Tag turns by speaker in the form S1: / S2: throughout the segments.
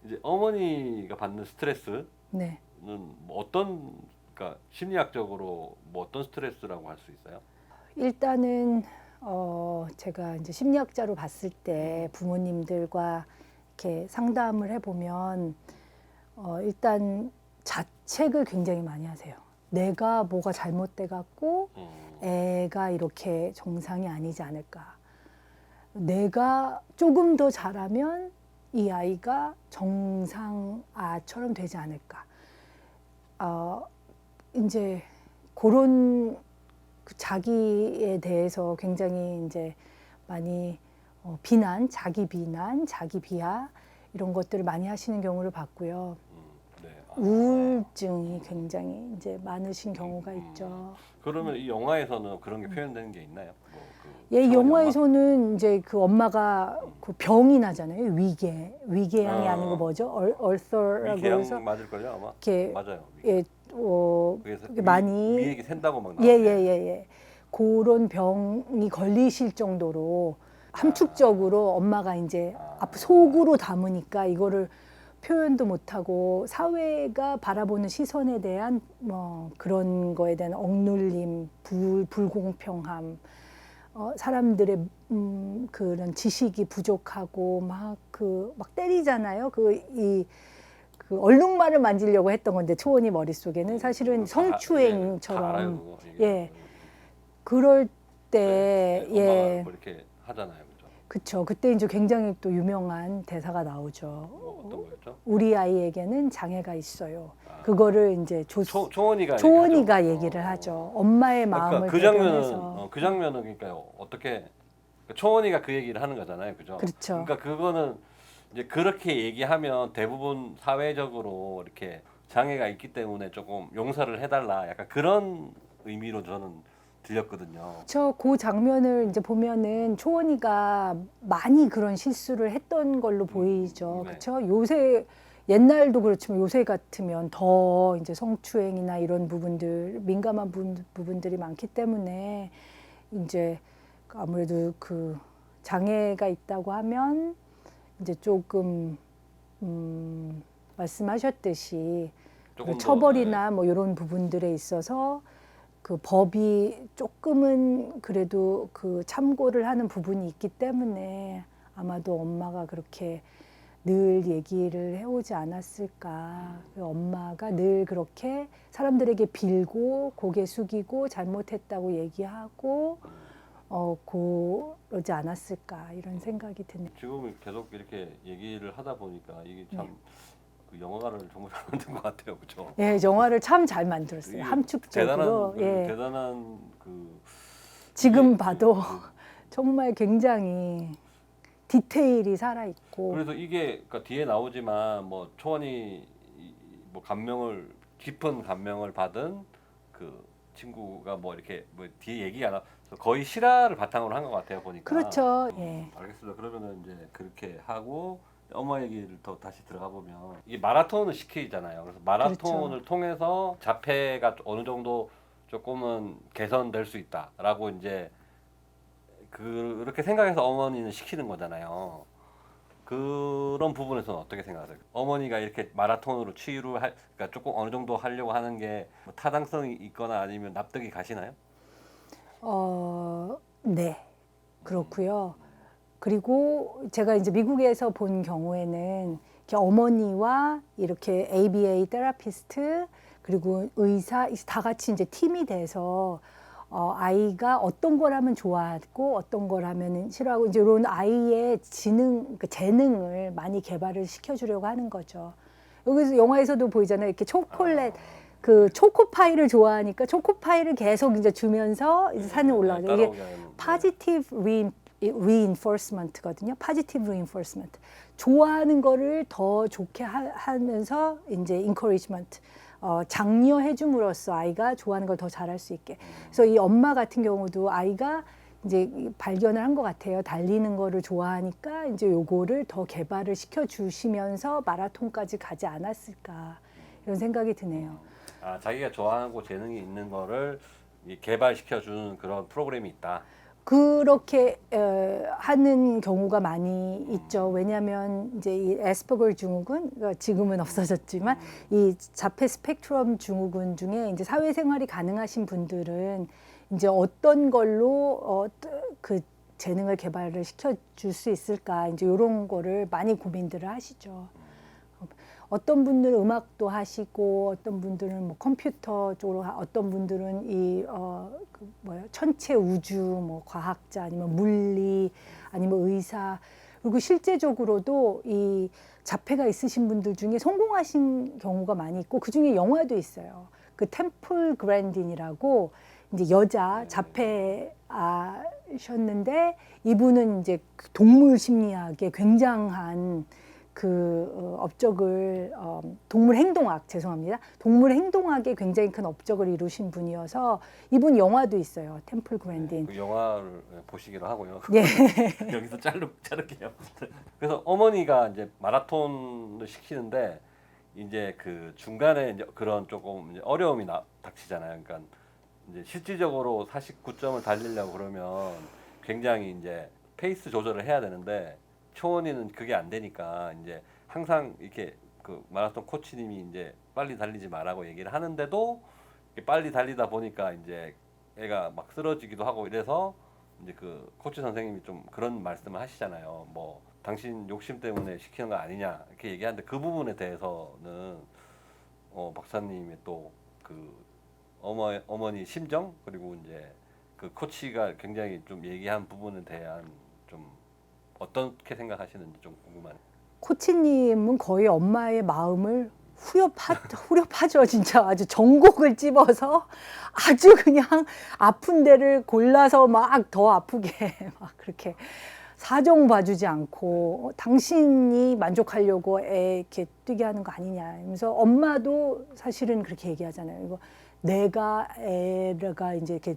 S1: 이제 어머니가 받는 스트레스는
S2: 네.
S1: 뭐 어떤, 그러니까 심리학적으로 뭐 어떤 스트레스라고 할 수 있어요?
S2: 일단은 제가 이제 심리학자로 봤을 때 부모님들과 이렇게 상담을 해보면 일단 자책을 굉장히 많이 하세요. 내가 뭐가 잘못돼 갖고 애가 이렇게 정상이 아니지 않을까. 내가 조금 더 잘하면 이 아이가 정상아처럼 되지 않을까. 이제 그런 그 자기에 대해서 굉장히 이제 많이 비난, 자기 비난, 자기 비하 이런 것들을 많이 하시는 경우를 봤고요.
S1: 네.
S2: 우울증이 굉장히 이제 많으신 경우가 있죠.
S1: 그러면 이 영화에서는 그런 게 표현되는 게 있나요? 뭐
S2: 예,
S1: 채원이
S2: 영화에서는 이제 그 엄마가 그 병이 나잖아요. 위궤양이 아니고 뭐죠? 얼서라고
S1: 위궤양
S2: 해서
S1: 맞을걸요 아마?
S2: 이렇게
S1: 맞아요.
S2: 예,
S1: 그래서
S2: 그게 많이
S1: 위액이 샌다고 막
S2: 예,
S1: 나오네.
S2: 예, 예, 예. 그런 병이 걸리실 정도로 함축적으로 엄마가 이제 속으로 담으니까 이거를 표현도 못하고 사회가 바라보는 시선에 대한 뭐 그런 거에 대한 억눌림, 불공평함, 사람들의 그런 지식이 부족하고 막 때리잖아요. 그 얼룩말을 만지려고 했던 건데 초원이 머릿속에는 사실은 성추행처럼
S1: 알아요, 그거. 이게.
S2: 예. 그럴 때
S1: 네, 엄마가
S2: 예.
S1: 뭐 이렇게 하잖아요, 그죠?
S2: 그쵸. 그때 이제 굉장히 또 유명한 대사가 나오죠.
S1: 뭐 어떤 거였죠?
S2: 우리 아이에게는 장애가 있어요. 그거를 이제
S1: 초원이가
S2: 얘기를 하죠. 엄마의
S1: 그러니까
S2: 마음을
S1: 그 장면은
S2: 대변해서.
S1: 그 장면은 그러니까 어떻게 초원이가 그 얘기를 하는 거잖아요, 그죠?
S2: 그렇죠.
S1: 그러니까 그거는 이제 그렇게 얘기하면 대부분 사회적으로 이렇게 장애가 있기 때문에 조금 용서를 해달라, 약간 그런 의미로 저는 들렸거든요.
S2: 그 장면을 이제 보면은 초원이가 많이 그런 실수를 했던 걸로 보이죠.
S1: 네.
S2: 그렇죠? 요새 옛날도 그렇지만 요새 같으면 더 이제 성추행이나 이런 부분들 민감한 부분들이 많기 때문에 이제 아무래도 그 장애가 있다고 하면 이제 조금 말씀하셨듯이
S1: 조금
S2: 그
S1: 더,
S2: 처벌이나 뭐 이런 부분들에 있어서 그 법이 조금은 그래도 그 참고를 하는 부분이 있기 때문에 아마도 엄마가 그렇게 늘 얘기를 해오지 않았을까. 그 엄마가 늘 그렇게 사람들에게 빌고 고개 숙이고 잘못했다고 얘기하고 그러지 않았을까 이런 생각이 드네요.
S1: 지금 계속 이렇게 얘기를 하다 보니까 이게 참 그 영화를 정말 잘 만든 것 같아요, 그렇죠?
S2: 예, 영화를 참 잘 만들었어요.
S1: 이게
S2: 함축적으로.
S1: 대단한
S2: 지금
S1: 이게
S2: 봐도 정말 굉장히 디테일이 살아 있고.
S1: 그래서 이게 그러니까 뒤에 나오지만 뭐 초원이 뭐 깊은 감명을 받은 그 친구가 뭐 이렇게 뭐 뒤에 얘기가 나 거의 실화를 바탕으로 한 것 같아요, 보니까.
S2: 그렇죠. 예.
S1: 알겠습니다. 그러면은 이제 그렇게 하고 엄마 얘기를 더 다시 들어가 보면 이게 마라톤을 시키잖아요. 그래서 마라톤을
S2: 그렇죠.
S1: 통해서 자폐가 어느 정도 조금은 개선될 수 있다라고 이제 그렇게 생각해서 어머니는 시키는 거잖아요. 그런 부분에서는 어떻게 생각하세요? 어머니가 이렇게 마라톤으로 그러니까 조금 어느 정도 하려고 하는 게뭐 타당성이 있거나 아니면 납득이 가시나요?
S2: 네. 그렇고요. 그리고 제가 이제 미국에서 본 경우에는 이렇게 어머니와 이렇게 ABA 테라피스트 그리고 의사 다 같이 이제 팀이 돼서 아이가 어떤 걸 하면 좋아하고 어떤 걸 하면 싫어하고 이제 이런 아이의 재능을 많이 개발을 시켜주려고 하는 거죠. 여기서 영화에서도 보이잖아요. 이렇게 초콜릿 그 초코파이를 좋아하니까 초코파이를 계속 이제 주면서 이제 산에 올라가죠. 이게 positive reinforcement거든요. positive reinforcement. 좋아하는 거를 더 좋게 하면서 이제 encouragement. 장려해 줌으로써 아이가 좋아하는 걸 더 잘할 수 있게. 그래서 이 엄마 같은 경우도 아이가 이제 발견을 한 것 같아요. 달리는 거를 좋아하니까 이제 요거를 더 개발을 시켜 주시면서 마라톤까지 가지 않았을까 이런 생각이 드네요.
S1: 자기가 좋아하고 재능이 있는 거를 개발시켜 주는 그런 프로그램이 있다.
S2: 그렇게 하는 경우가 많이 있죠. 왜냐하면 이제 이 에스퍼거 증후군, 그러니까 지금은 없어졌지만 이 자폐 스펙트럼 증후군 중에 이제 사회생활이 가능하신 분들은 이제 어떤 걸로 그 재능을 개발을 시켜줄 수 있을까, 이제 이런 거를 많이 고민들을 하시죠. 어떤 분들은 음악도 하시고, 어떤 분들은 뭐 컴퓨터 쪽으로, 어떤 분들은 이 천체 우주 뭐 과학자, 아니면 물리, 아니면 의사. 그리고 실제적으로도 이 자폐가 있으신 분들 중에 성공하신 경우가 많이 있고, 그 중에 영화도 있어요. 그 템플 그랜딘이라고 이제 여자 자폐아셨는데, 이분은 이제 동물 심리학에 굉장한 그 업적을 동물 행동학, 죄송합니다. 동물 행동학에 굉장히 큰 업적을 이루신 분이어서 이분 영화도 있어요. 템플 그랜딘.
S1: 그 영화를 보시기로 하고요.
S2: 예.
S1: 여기서 자를게요. 그래서 어머니가 이제 마라톤을 시키는데 이제 그 중간에 이제 그런 조금 이제 어려움이 닥치잖아요. 그러니까 이제 실질적으로 49점을 달리려고 그러면 굉장히 이제 페이스 조절을 해야 되는데 초원이는 그게 안 되니까 이제 항상 이렇게 그 마라톤 코치님이 이제 빨리 달리지 말라고 얘기를 하는데도 빨리 달리다 보니까 이제 애가 막 쓰러지기도 하고 이래서 이제 그 코치 선생님이 좀 그런 말씀을 하시잖아요. 뭐 당신 욕심 때문에 시키는 거 아니냐 이렇게 얘기하는데 그 부분에 대해서는 박사님의 또 그 어머니 심정 그리고 이제 그 코치가 굉장히 좀 얘기한 부분에 대한 좀 어떻게 생각하시는지 좀 궁금하네요.
S2: 코치님은 거의 엄마의 마음을 후려파죠. 진짜 아주 전곡을 찝어서 아주 그냥 아픈 데를 골라서 막 더 아프게 막 그렇게 사정 봐주지 않고 당신이 만족하려고 애 이렇게 뛰게 하는 거 아니냐. 그래서 엄마도 사실은 그렇게 얘기하잖아요. 이거 내가 애가 이제 이렇게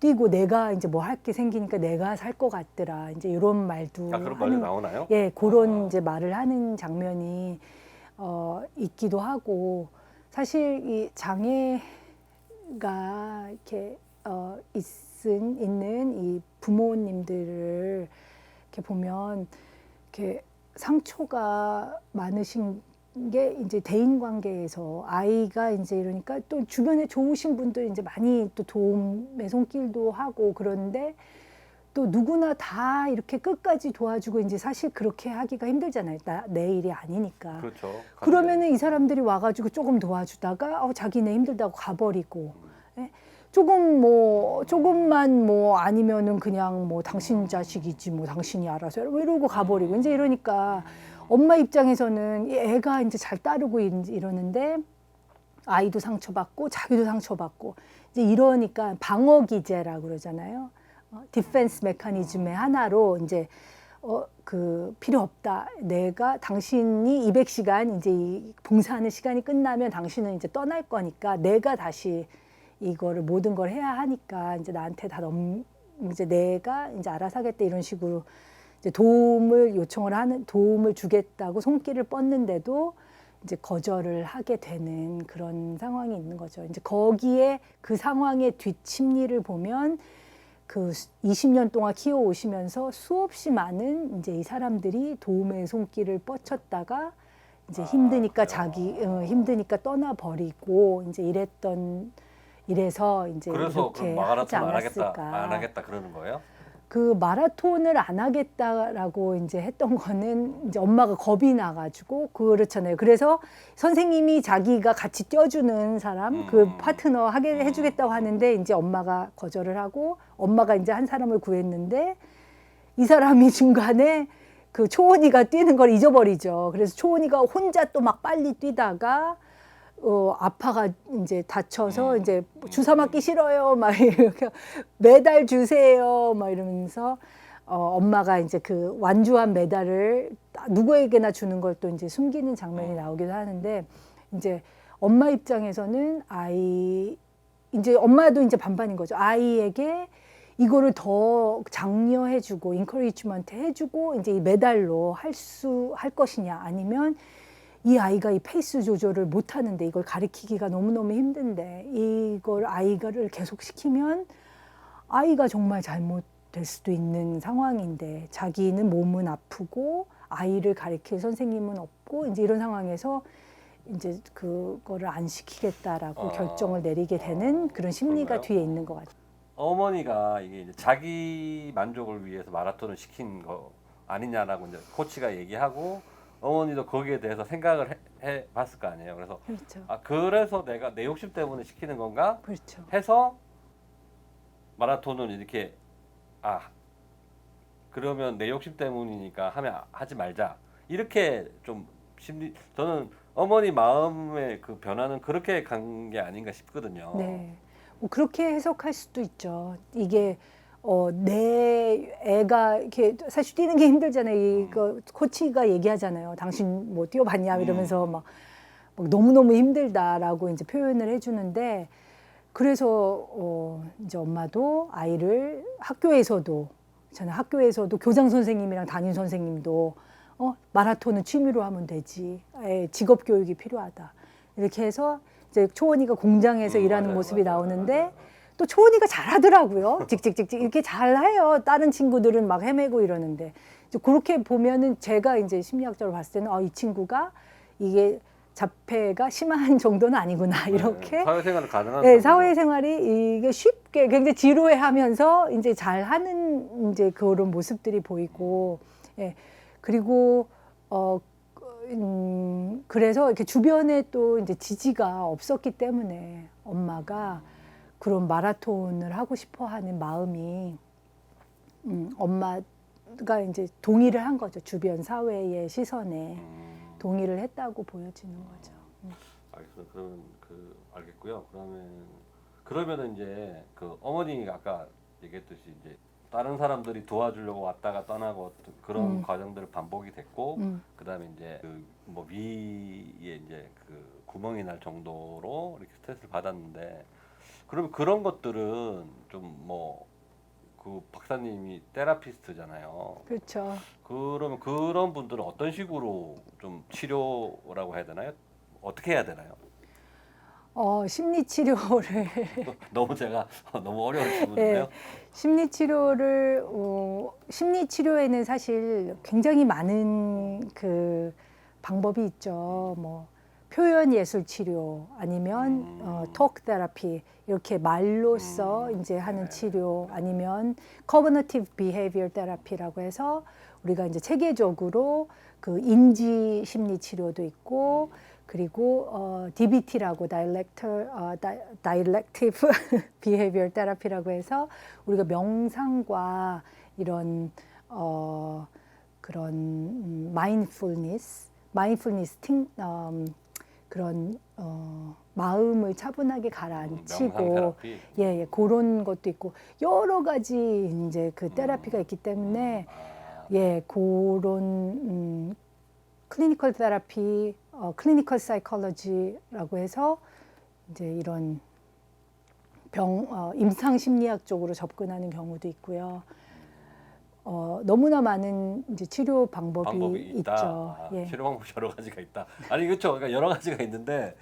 S2: 뛰고 내가 이제 뭐 할 게 생기니까 내가 살 것 같더라. 이제 이런 말도
S1: 그런 말이 나오나요?
S2: 예, 그런 이제 말을 하는 장면이 있기도 하고 사실 이 장애가 이렇게 있는 이 부모님들을 이렇게 보면 이렇게 상처가 많으신 게 이제 대인 관계에서 아이가 이제 이러니까 또 주변에 좋으신 분들 이제 많이 또 도움의 손길도 하고 그런데 또 누구나 다 이렇게 끝까지 도와주고 이제 사실 그렇게 하기가 힘들잖아요. 내 일이 아니니까.
S1: 그렇죠.
S2: 그러면은 이 사람들이 와가지고 조금 도와주다가 자기네 힘들다고 가버리고. 예? 조금만 뭐 아니면은 그냥 뭐 당신 자식이지 뭐 당신이 알아서 해. 이러고 가버리고 이제 이러니까 엄마 입장에서는 이 애가 이제 잘 따르고 이러는데 아이도 상처받고 자기도 상처받고 이제 이러니까 방어 기제라고 그러잖아요. 디펜스 메커니즘의 하나로 이제 그 필요 없다. 내가 당신이 200시간 이제 이 봉사하는 시간이 끝나면 당신은 이제 떠날 거니까 내가 다시 이거를 모든 걸 해야 하니까 이제 나한테 이제 내가 이제 알아서 하겠다 이런 식으로 이제 도움을 주겠다고 손길을 뻗는데도 이제 거절을 하게 되는 그런 상황이 있는 거죠. 이제 거기에 그 상황의 뒷심리를 보면 그 20년 동안 키워오시면서 수없이 많은 이제 이 사람들이 도움의 손길을 뻗쳤다가 이제 힘드니까 힘드니까 떠나버리고 이제 이래서 이제
S1: 그래서
S2: 이렇게
S1: 마라톤
S2: 하지 않았을까.
S1: 안 하겠다 그러는 거예요?
S2: 그 마라톤을 안 하겠다라고 이제 했던 거는 이제 엄마가 겁이 나가지고 그렇잖아요. 그래서 선생님이 자기가 같이 뛰어주는 사람, 그 파트너 해주겠다고 하는데 이제 엄마가 거절을 하고 엄마가 이제 한 사람을 구했는데 이 사람이 중간에 그 초원이가 뛰는 걸 잊어버리죠. 그래서 초원이가 혼자 또 막 빨리 뛰다가 아파가 이제 다쳐서 이제 주사 맞기 싫어요. 막 이렇게 메달 주세요. 막 이러면서 엄마가 이제 그 완주한 메달을 누구에게나 주는 걸 또 이제 숨기는 장면이 나오기도 하는데 이제 엄마 입장에서는 이제 엄마도 이제 반반인 거죠. 아이에게 이거를 더 장려해주고 인커리지먼트 해주고 이제 이 메달로 할 것이냐 아니면 이 아이가 이 페이스 조절을 못 하는데 이걸 가르치기가 너무너무 힘든데 이걸 아이가를 계속 시키면 아이가 정말 잘못될 될 수도 있는 상황인데 자기는 몸은 아프고 아이를 가르칠 선생님은 없고 이제 이런 상황에서 이제 그거를 안 시키겠다라고 결정을 내리게 되는 그런 심리가
S1: 그런가요?
S2: 뒤에 있는 것 같아요.
S1: 어머니가 이게 이제 자기 만족을 위해서 마라톤을 시킨 거 아니냐라고 이제 코치가 얘기하고 어머니도 거기에 대해서 생각을 해 봤을 거 아니에요. 그래서
S2: 그렇죠.
S1: 그래서 내가 내 욕심 때문에 시키는 건가
S2: 그렇죠.
S1: 해서 마라톤을 이렇게 그러면 내 욕심 때문이니까 하지 말자 이렇게 좀 저는 어머니 마음의 그 변화는 그렇게 간 게 아닌가 싶거든요.
S2: 네. 뭐 그렇게 해석할 수도 있죠. 이게 내 애가 이렇게 사실 뛰는 게 힘들잖아요. 이거 코치가 얘기하잖아요. 당신 뭐 뛰어봤냐 이러면서 막 너무너무 힘들다라고 이제 표현을 해주는데 그래서 이제 엄마도 아이를 저는 학교에서도 교장 선생님이랑 담임 선생님도 마라톤은 취미로 하면 되지. 직업 교육이 필요하다. 이렇게 해서 이제 초원이가 공장에서 일하는 모습이 나오는데 또 초원이가 잘하더라고요. 직직직직 이렇게 잘해요. 다른 친구들은 막 헤매고 이러는데 이제 그렇게 보면은 제가 이제 심리학적으로 봤을 때는 이 친구가 이게 자폐가 심한 정도는 아니구나 이렇게
S1: 사회생활을 가능한
S2: 네, 사회생활이 이게 쉽게 굉장히 지루해하면서 이제 잘하는 이제 그런 모습들이 보이고 예 그리고 그래서 이렇게 주변에 또 이제 지지가 없었기 때문에 엄마가 그런 마라톤을 하고 싶어하는 마음이 엄마가 이제 동의를 한 거죠. 주변 사회의 시선에 동의를 했다고 보여지는 거죠.
S1: 알겠습니다. 그러면 알겠고요. 그러면은 이제 그 어머니가 아까 얘기했듯이 이제 다른 사람들이 도와주려고 왔다가 떠나고 그런 과정들을 반복이 됐고 그다음에 이제 뭐 위에 이제 그 구멍이 날 정도로 이렇게 스트레스를 받았는데 그러면 그런 것들은 좀 뭐 그 박사님이 테라피스트잖아요.
S2: 그렇죠.
S1: 그러면 그런 분들은 어떤 식으로 좀 치료라고 해야 되나요? 어떻게 해야 되나요?
S2: 심리 치료를
S1: 제가 너무 어려운 질문인데요.
S2: 심리 치료에는 사실 굉장히 많은 그 방법이 있죠. 뭐 표현 예술 치료 아니면 톡 테라피 이렇게 말로써 이제 하는 치료 아니면 cognitive behavior therapy라고 해서 우리가 이제 체계적으로 그 인지 심리 치료도 있고 그리고 DBT라고 dialective behavior therapy라고 해서 우리가 명상과 이런 그런 mindfulness 그런 마음을 차분하게 가라앉히고 그런 것도 있고 여러 가지 이제 그 테라피가 있기 때문에 그런 클리니컬 테라피, 클리니컬 사이콜로지라고 해서 이제 이런 임상 심리학 쪽으로 접근하는 경우도 있고요. 너무나 많은 이제 치료 방법이 있죠.
S1: 치료 방법이 여러 가지가 있다. 아니 그렇죠. 그러니까 여러 가지가 있는데